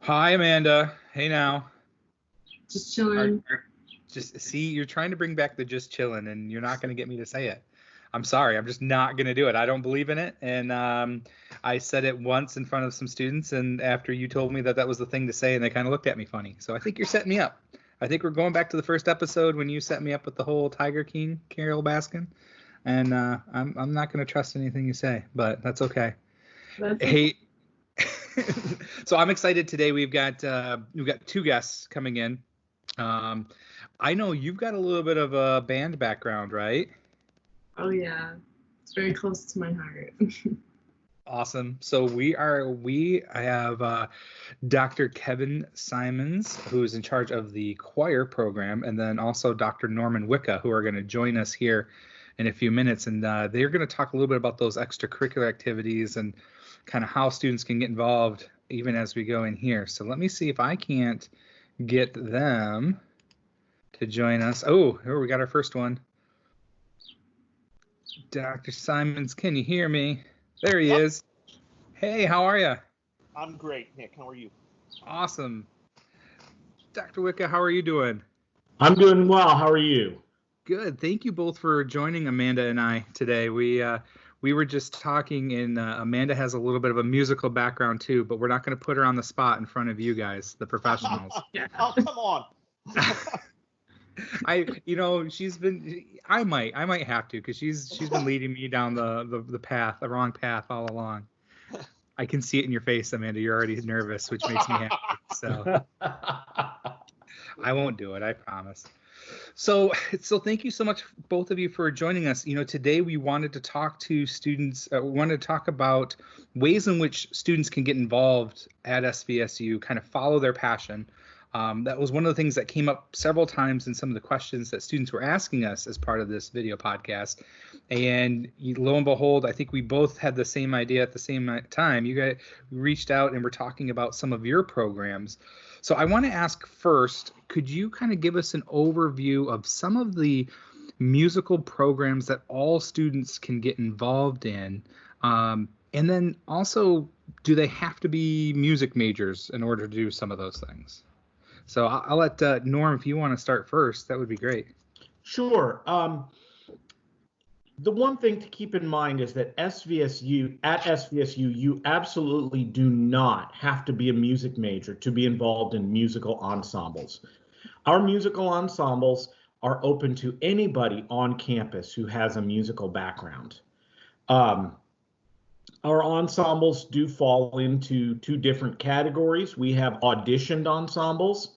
Hi, Amanda. Hey now. Just Are, chilling. just see, you're trying to bring back the just chilling, and you're not going to get me to say it. I'm sorry. I'm just not going to do it. I don't believe in it. And I said it once in front of some students, and after you told me that that was the thing to say, and they kind of looked at me funny. So I think you're setting me up. I think we're going back to the first episode when you set me up with the whole Tiger King, Carol Baskin, and I'm not going to trust anything you say, but that's okay. That's Hey, so I'm excited today. We've got two guests coming in. Um, I know you've got a little bit of a band background, right? Oh yeah, it's very close to my heart. Awesome. So I have Dr. Kevin Simons, who's in charge of the choir program, and then also Dr. Norman Wicca, who are going to join us here in a few minutes, and they're going to talk a little bit about those extracurricular activities and kind of how students can get involved even as we go in here. So let me see if I can't get them to join us. Oh, here we got our first one. Dr. Simons, can you hear me? There he is. Hey, how are you? I'm great, Nick. How are you? Awesome. Dr. Wicca, how are you doing? I'm doing well. How are you? Good. Thank you both for joining Amanda and I today. We were just talking, and Amanda has a little bit of a musical background too, but we're not going to put her on the spot in front of you guys, the professionals. Oh, come on. I might have to, because she's been leading me down the wrong path all along. I can see it in your face, Amanda. You're already nervous, which makes me happy. So I won't do it, I promise. So thank you so much, both of you, for joining us. Today we wanted to talk to students. We wanted to talk about ways in which students can get involved at SVSU, kind of follow their passion. That was one of the things that came up several times in some of the questions that students were asking us as part of this video podcast. And lo and behold, I think we both had the same idea at the same time. You guys reached out and were talking about some of your programs. So I want to ask first, could you kind of give us an overview of some of the musical programs that all students can get involved in? And then also, do they have to be music majors in order to do some of those things? So I'll let Norm, if you want to start first, that would be great. Sure. The one thing to keep in mind is that at SVSU, you absolutely do not have to be a music major to be involved in musical ensembles. Our musical ensembles are open to anybody on campus who has a musical background. Our ensembles do fall into two different categories. We have auditioned ensembles,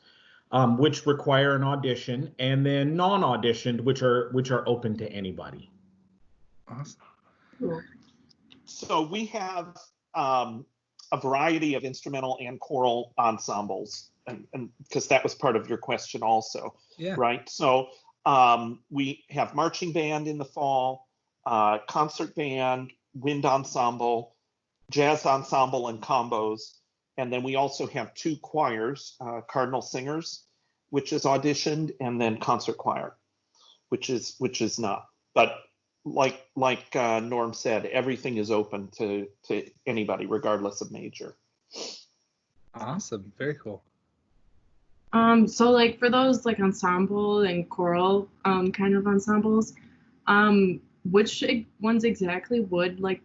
which require an audition, and then non-auditioned, which are open to anybody. Awesome. Cool. So we have a variety of instrumental and choral ensembles, and because that was part of your question also, right? So we have marching band in the fall, concert band, wind ensemble, jazz ensemble, and combos. And then we also have two choirs, Cardinal singers, which is auditioned, and then concert choir, which is not. But like Norm said, everything is open to anybody, regardless of major. Awesome. Very cool. So like for those like ensemble and choral kind of ensembles, which ones exactly would, like,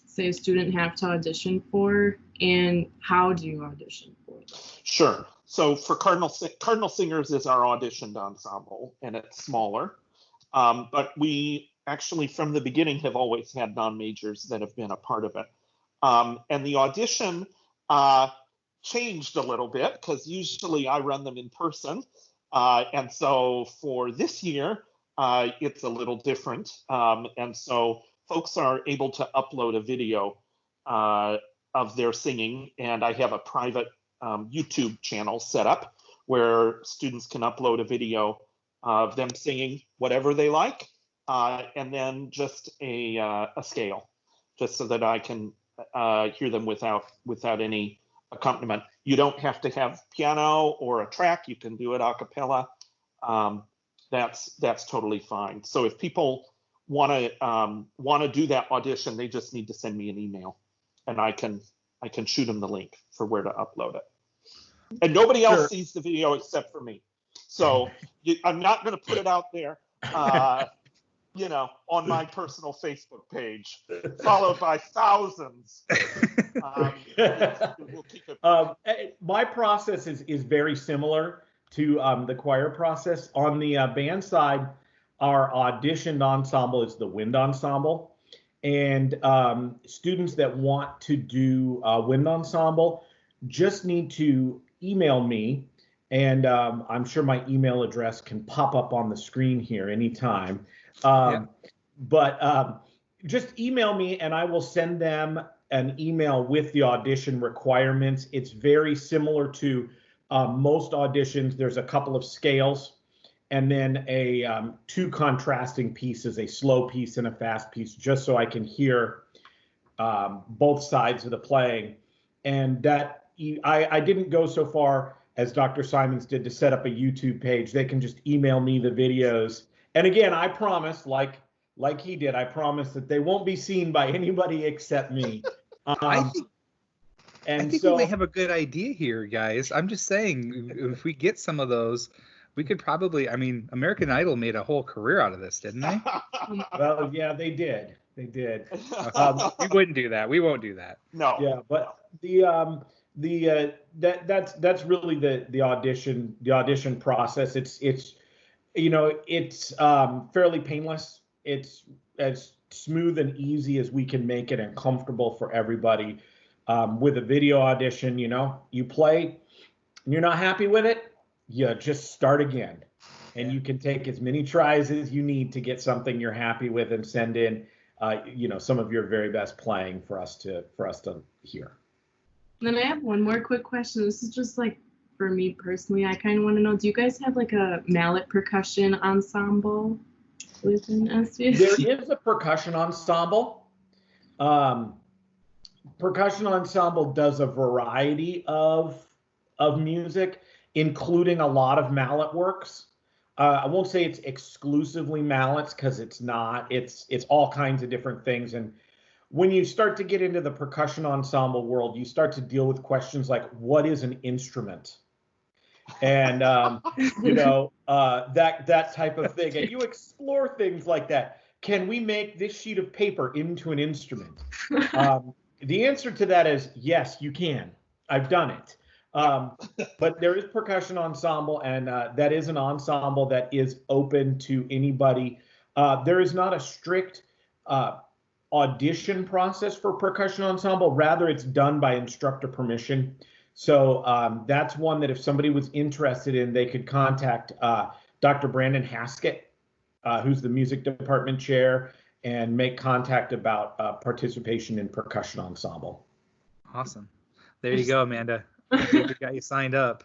say a student have to audition for, and how do you audition for them? Sure. So for Cardinal Singers is our auditioned ensemble, and it's smaller. But we actually, from the beginning, have always had non-majors that have been a part of it. And the audition changed a little bit, because usually I run them in person. And so for this year, it's a little different. And so folks are able to upload a video of their singing, and I have a private YouTube channel set up where students can upload a video of them singing whatever they like, and then just a scale, just so that I can hear them without any accompaniment. You don't have to have piano or a track. You can do it a cappella. That's totally fine. So if people want to do that audition, they just need to send me an email, and I can shoot them the link for where to upload it. And nobody else Sure. sees the video except for me. So I'm not going to put it out there, on my personal Facebook page, followed by thousands. We'll keep it. My process is very similar to the choir process. On the band side, our auditioned ensemble is the wind ensemble. And students that want to do wind ensemble just need to email me. And I'm sure my email address can pop up on the screen here anytime. But just email me and I will send them an email with the audition requirements. It's very similar to most auditions. There's a couple of scales and then two contrasting pieces, a slow piece and a fast piece, just so I can hear both sides of the playing. And that I didn't go so far as Dr. Simons did to set up a YouTube page. They can just email me the videos. And again, I promise, like he did, I promise that they won't be seen by anybody except me. I think we may have a good idea here, guys. I'm just saying, if we get some of those, we could probably, American Idol made a whole career out of this, didn't they? Well, yeah, they did. They did. We wouldn't do that. We won't do that. No. Yeah, but that's really the audition process. It's fairly painless. It's as smooth and easy as we can make it and comfortable for everybody. With a video audition, you play, and you're not happy with it, you just start again. And you can take as many tries as you need to get something you're happy with and send in some of your very best playing for us to hear. Then I have one more quick question. This is just like for me personally, I kind of want to know, do you guys have like a mallet percussion ensemble within SVSU? There is a percussion ensemble. Percussion ensemble does a variety of music, including a lot of mallet works. I won't say it's exclusively mallets because it's not. It's all kinds of different things. And when you start to get into the percussion ensemble world, you start to deal with questions like, what is an instrument? And that type of thing. And you explore things like that. Can we make this sheet of paper into an instrument? The answer to that is yes, you can. I've done it. But there is percussion ensemble, and that is an ensemble that is open to anybody. There is not a strict audition process for percussion ensemble. Rather, it's done by instructor permission. So that's one that if somebody was interested in, they could contact Dr. Brandon Haskett, who's the music department chair, and make contact about participation in percussion ensemble. Awesome. There you go, Amanda. We got you signed up.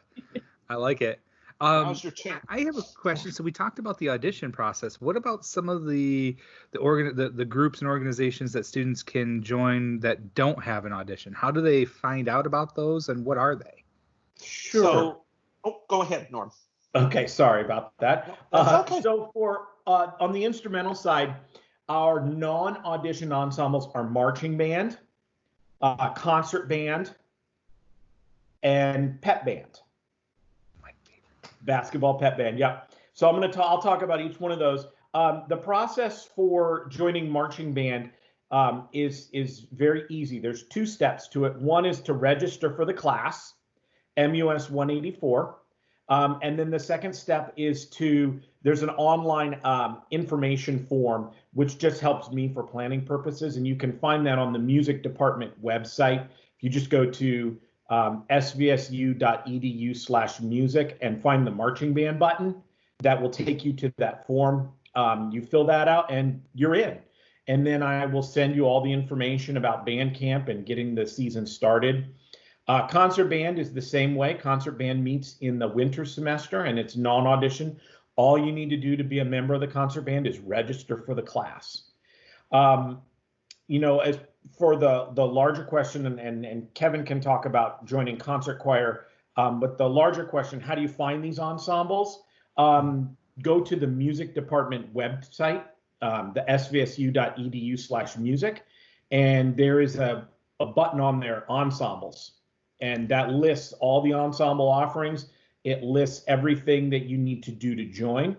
I like it. How's your chance? I have a question. So we talked about the audition process. What about some of the groups and organizations that students can join that don't have an audition? How do they find out about those, and what are they? Sure. Go ahead, Norm. Okay, sorry about that. Okay. So for on the instrumental side, our non-audition ensembles are marching band, concert band, and Pep Band. Basketball Pep Band, yeah. So I'll talk about each one of those. The process for joining marching band is very easy. There's two steps to it. One is to register for the class, MUS 184. And then the second step is there's an online information form, which just helps me for planning purposes. And you can find that on the music department website. If you just go to svsu.edu/music and find the marching band button, that will take you to that form. You fill that out and you're in. And then I will send you all the information about band camp and getting the season started. Concert band is the same way. Concert band meets in the winter semester and it's non-audition. All you need to do to be a member of the concert band is register for the class. As for the larger question, and Kevin can talk about joining concert choir, but the larger question, how do you find these ensembles? Go to the music department website, the svsu.edu/music, and there is a button on there, ensembles. and that lists all the ensemble offerings. It lists everything that you need to do to join.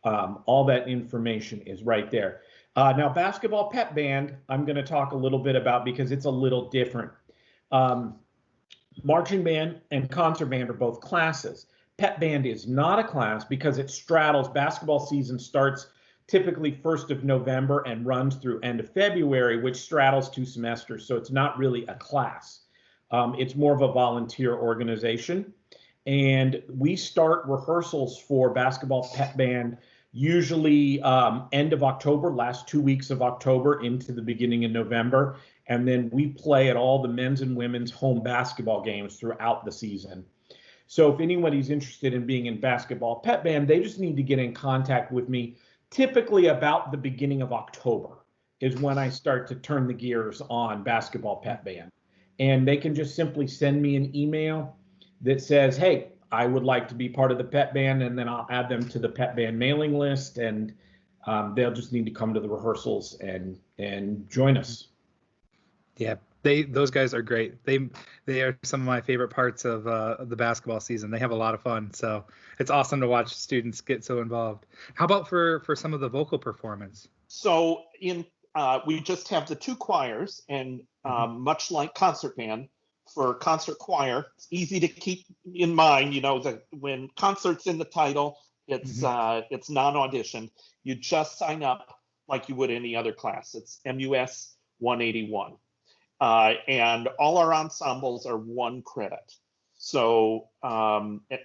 All that information is right there. Now, basketball pep band, I'm going to talk a little bit about because it's a little different. Marching band and concert band are both classes. Pep band is not a class because it straddles. Basketball season starts typically 1st of November and runs through end of February, which straddles 2 semesters. So it's not really a class. It's more of a volunteer organization. And we start rehearsals for basketball pep band usually end of October, last 2 weeks of October into the beginning of November. And then we play at all the men's and women's home basketball games throughout the season. So if anybody's interested in being in basketball pep band, they just need to get in contact with me. Typically about the beginning of October is when I start to turn the gears on basketball pep band. And they can just simply send me an email that says, hey, I would like to be part of the pep band, and then I'll add them to the pep band mailing list, and they'll just need to come to the rehearsals and join us. Yeah, those guys are great. They are some of my favorite parts of the basketball season. They have a lot of fun, so it's awesome to watch students get so involved. How about for some of the vocal performance? So we just have the 2 choirs, and much like concert band, for concert choir, it's easy to keep in mind, that when concert's in the title, it's non-auditioned. You just sign up like you would any other class. It's MUS 181. And all our ensembles are 1 credit. So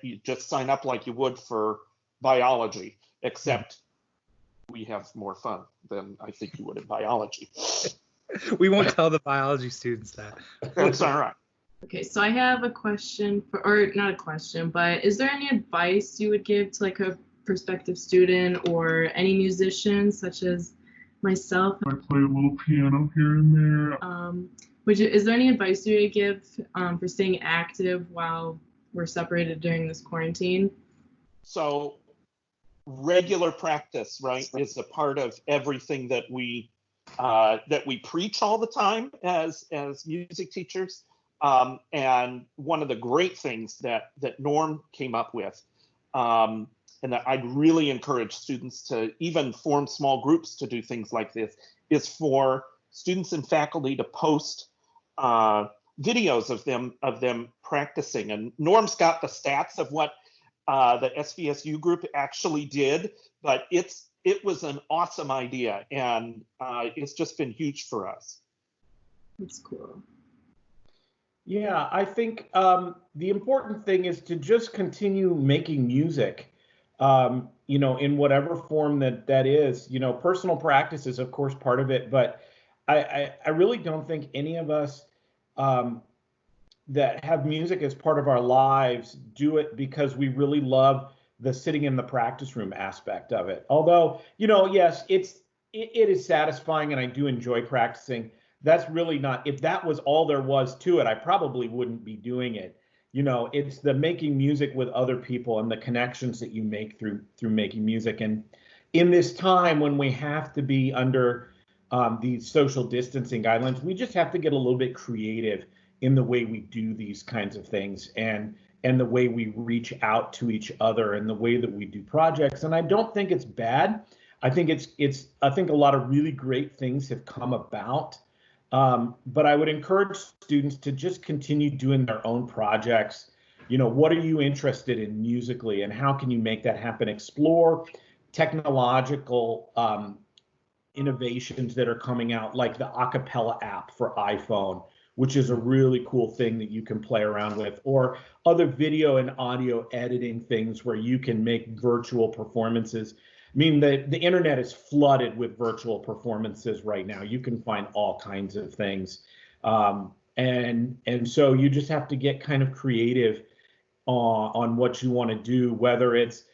you just sign up like you would for biology, except we have more fun than I think you would in biology. We won't tell the biology students that. That's all right. Okay, so I have a question or not a question, but is there any advice you would give to like a prospective student or any musician such as myself? I play a little piano here and there. Is there any advice you would give for staying active while we're separated during this quarantine? So regular practice, right, is a part of everything that we preach all the time as music teachers. And one of the great things that Norm came up with, and that I'd really encourage students to even form small groups to do things like this, is for students and faculty to post videos of them practicing. And Norm's got the stats of what the SVSU group actually did, but it was an awesome idea, and it's just been huge for us. That's cool. Yeah, I think the important thing is to just continue making music, in whatever form that is. Personal practice is, of course, part of it, but I really don't think any of us that have music as part of our lives do it because we really love the sitting in the practice room aspect of it. Although, yes, it is satisfying, and I do enjoy practicing. That's really not, if that was all there was to it, I probably wouldn't be doing it. It's the making music with other people and the connections that you make through making music. And in this time when we have to be under these social distancing guidelines, we just have to get a little bit creative in the way we do these kinds of things and the way we reach out to each other and the way that we do projects. And I don't think it's bad. I think I think a lot of really great things have come about. But I would encourage students to just continue doing their own projects. What are you interested in musically, and how can you make that happen? Explore technological innovations that are coming out, like the acapella app for iPhone, which is a really cool thing that you can play around with, or other video and audio editing things where you can make virtual performances. I mean, the internet is flooded with virtual performances right now. You can find all kinds of things. And so you just have to get kind of creative on what you want to do, whether it's,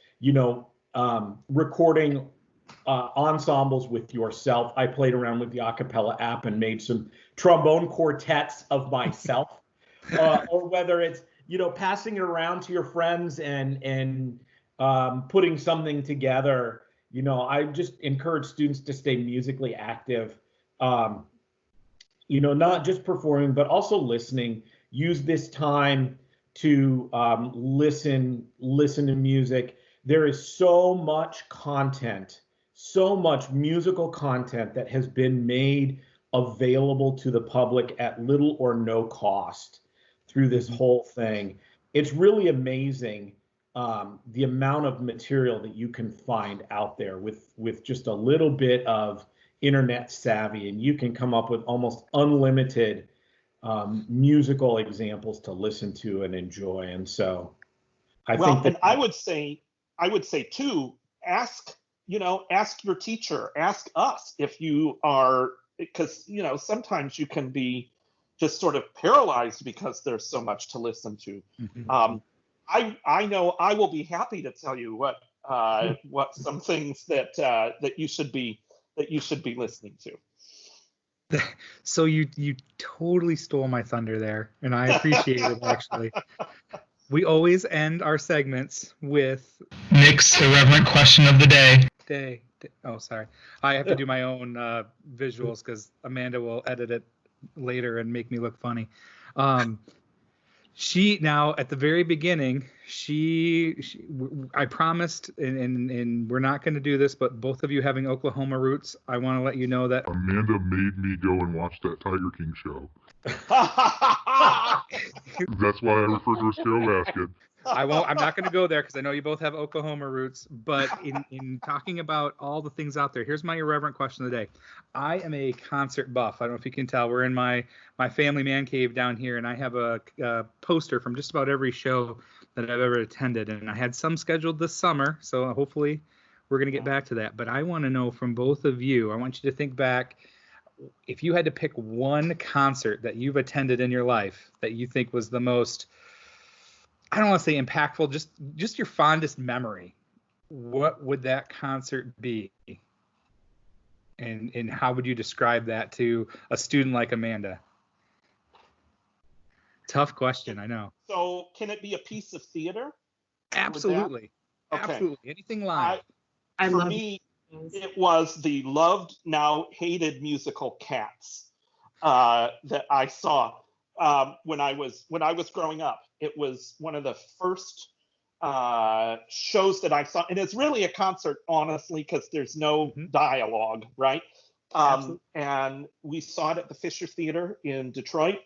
recording ensembles with yourself. I played around with the acapella app and made some trombone quartets of myself, or whether it's, passing it around to your friends and putting something together. I just encourage students to stay musically active, not just performing, but also listening. use this time to listen to music. There is so much content, so much musical content that has been made available to the public at little or no cost through this whole thing. It's really amazing the amount of material that you can find out there with just a little bit of internet savvy, and you can come up with almost unlimited musical examples to listen to and enjoy. And so I think that, and I would say too, ask your teacher, ask us if you are, because sometimes you can be just sort of paralyzed because there's so much to listen to. I know I will be happy to tell you what some things that you should be listening to. So you totally stole my thunder there, and I appreciate it actually. We always end our segments with Nick's irreverent question of the day. Oh, sorry. I have to do my own visuals because Amanda will edit it later and make me look funny. Now at the very beginning, I promised, and we're not going to do this, but both of you having Oklahoma roots, I want to let you know that Amanda made me go and watch that Tiger King show. That's why I refer to her as Carol Baskin. I'm not going to go there because I know you both have Oklahoma roots, but in talking about all the things out there, here's my irreverent question of the day. I am a concert buff. I don't know if you can tell. We're in my family man cave down here, and I have a poster from just about every show that I've ever attended, and I had some scheduled this summer, so hopefully we're going to get back to that. But I want to know from both of you, I want you to think back, if you had to pick one concert that you've attended in your life that you think was the most, I don't want to say impactful, just your fondest memory, what would that concert be? And how would you describe that to a student like Amanda? Tough question, I know. So can it be a piece of theater? Absolutely. Okay. Absolutely. Anything live. For me, it was the loved, now hated musical Cats that I saw when I was growing up. It was one of the first shows that I saw, and it's really a concert, honestly, because there's no dialogue, right? And we saw it at the Fisher Theater in Detroit.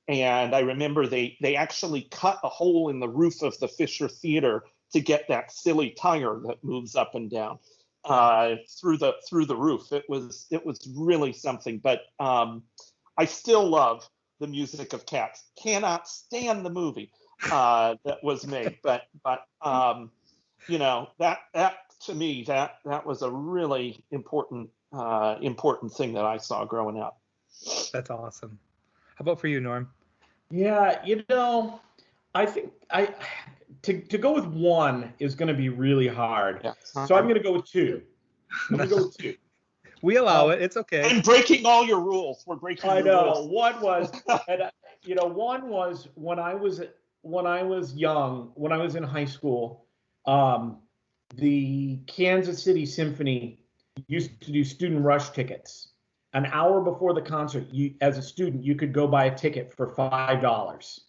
And I remember they actually cut a hole in the roof of the Fisher Theater to get that silly tire that moves up and down through the roof. It was really something. But I still love the music of Cats. Cannot stand the movie that was made, but that to me that was a really important thing that I saw growing up. That's awesome. How about for you, Norm? Yeah, I think to go with one is going to be really hard. Yeah. So I'm going to go with two. We allow it. It's okay. I'm breaking all your rules. We're breaking. I your know. rules. One was, one was when I was young, when I was in high school. The Kansas City Symphony used to do student rush tickets. An hour before the concert, as a student, you could go buy a ticket for $5.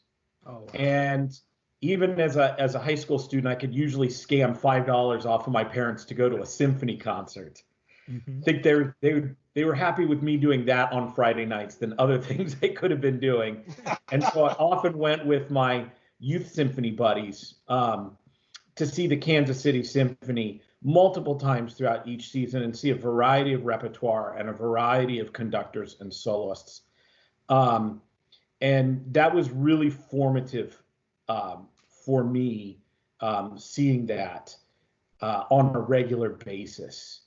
Oh, wow. And even as a high school student, I could usually scam $5 off of my parents to go to a symphony concert. I think they were happy with me doing that on Friday nights than other things they could have been doing. And so I often went with my youth symphony buddies to see the Kansas City Symphony multiple times throughout each season and see a variety of repertoire and a variety of conductors and soloists. And that was really formative for me, seeing that on a regular basis,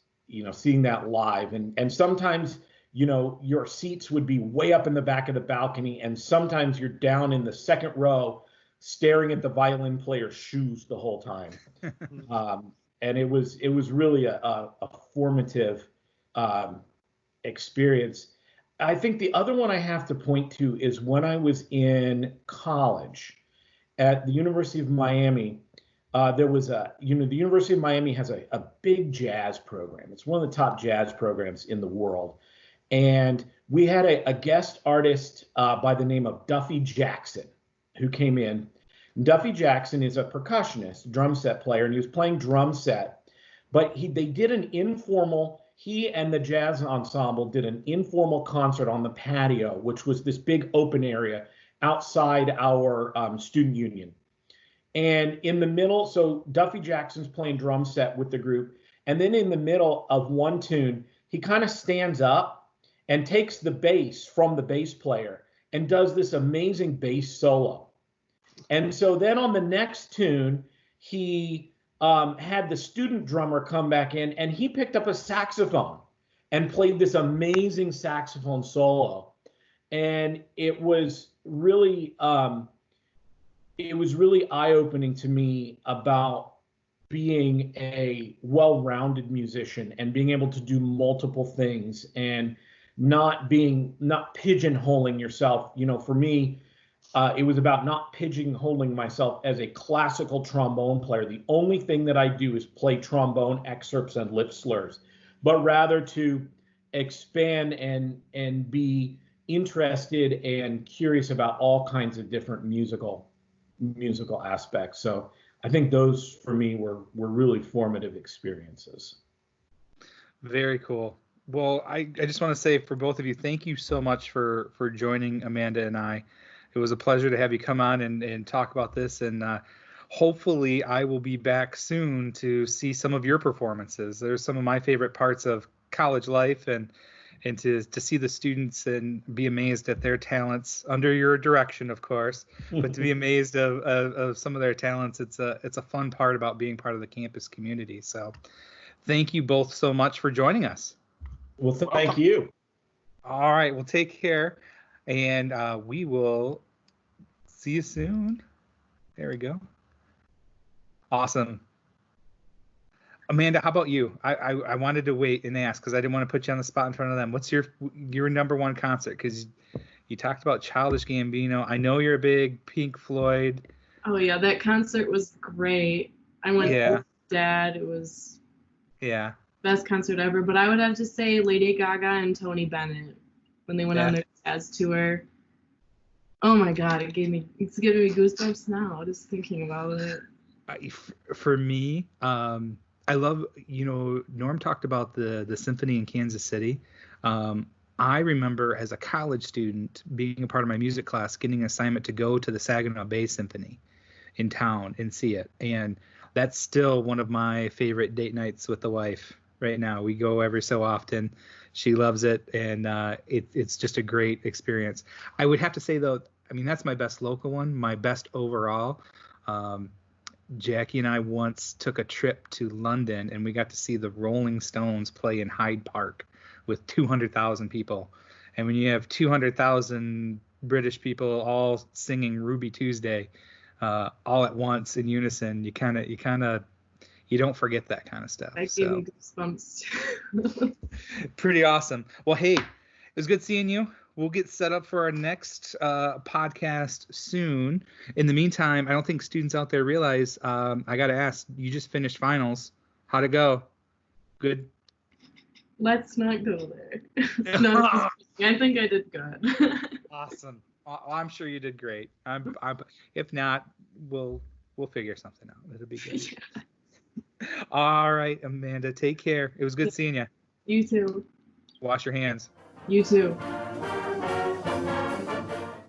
seeing that live. And sometimes, your seats would be way up in the back of the balcony, and sometimes you're down in the second row staring at the violin player's shoes the whole time. And it was really a formative experience. I think the other one I have to point to is when I was in college at the University of Miami. There was the University of Miami has a big jazz program. It's one of the top jazz programs in the world. And we had a guest artist by the name of Duffy Jackson. who came in. Duffy Jackson is a percussionist, drum set player, and he was playing drum set. But they did an informal, he and the jazz ensemble did an informal concert on the patio, which was this big open area outside our student union. And in the middle, so Duffy Jackson's playing drum set with the group. And then in the middle of one tune, he kind of stands up and takes the bass from the bass player and does this amazing bass solo. And so then on the next tune, he had the student drummer come back in, and he picked up a saxophone and played this amazing saxophone solo. And it was really eye-opening to me about being a well-rounded musician and being able to do multiple things and not pigeonholing yourself. You know, for me, it was about not pigeonholing myself as a classical trombone player. The only thing that I do is play trombone excerpts and lip slurs, but rather to expand and be interested and curious about all kinds of different musical aspects. So I think those for me were really formative experiences. Very cool. Well, I just want to say for both of you, thank you so much for joining Amanda and I. It was a pleasure to have you come on and talk about this, and hopefully I will be back soon to see some of your performances. There's some of my favorite parts of college life, and to see the students and be amazed at their talents under your direction, of course, but to be amazed of some of their talents. It's a fun part about being part of the campus community. So thank you both so much for joining us. Well, thank you. All right. Well, take care. And we will see you soon. There we go. Awesome. Amanda, how about you? I wanted to wait and ask because I didn't want to put you on the spot in front of them. What's your number one concert? Because you talked about Childish Gambino. I know you're a big Pink Floyd. Oh, yeah. That concert was great. I went with Dad. It was best concert ever. But I would have to say Lady Gaga and Tony Bennett when they went on their jazz tour. Oh my God, it's giving me goosebumps now just thinking about it. For me, I love, Norm talked about the symphony in Kansas City. I remember as a college student being a part of my music class, getting an assignment to go to the Saginaw Bay Symphony in town and see it. And that's still one of my favorite date nights with the wife right now. We go every so often. She loves it, and it's just a great experience. I would have to say, though, that's my best local one, my best overall. Jackie and I once took a trip to London, and we got to see the Rolling Stones play in Hyde Park with 200,000 people. And when you have 200,000 British people all singing Ruby Tuesday all at once in unison, you don't forget that kind of stuff. That gave me goosebumps. Pretty awesome. Well, hey, it was good seeing you. We'll get set up for our next podcast soon. In the meantime, I don't think students out there realize, I got to ask, you just finished finals. How'd it go? Good? Let's not go there. No, I think I did good. Awesome. I'm sure you did great. If not, we'll figure something out. It'll be good. Yeah. All right, Amanda, take care. It was good seeing you. You too. Wash your hands. You too.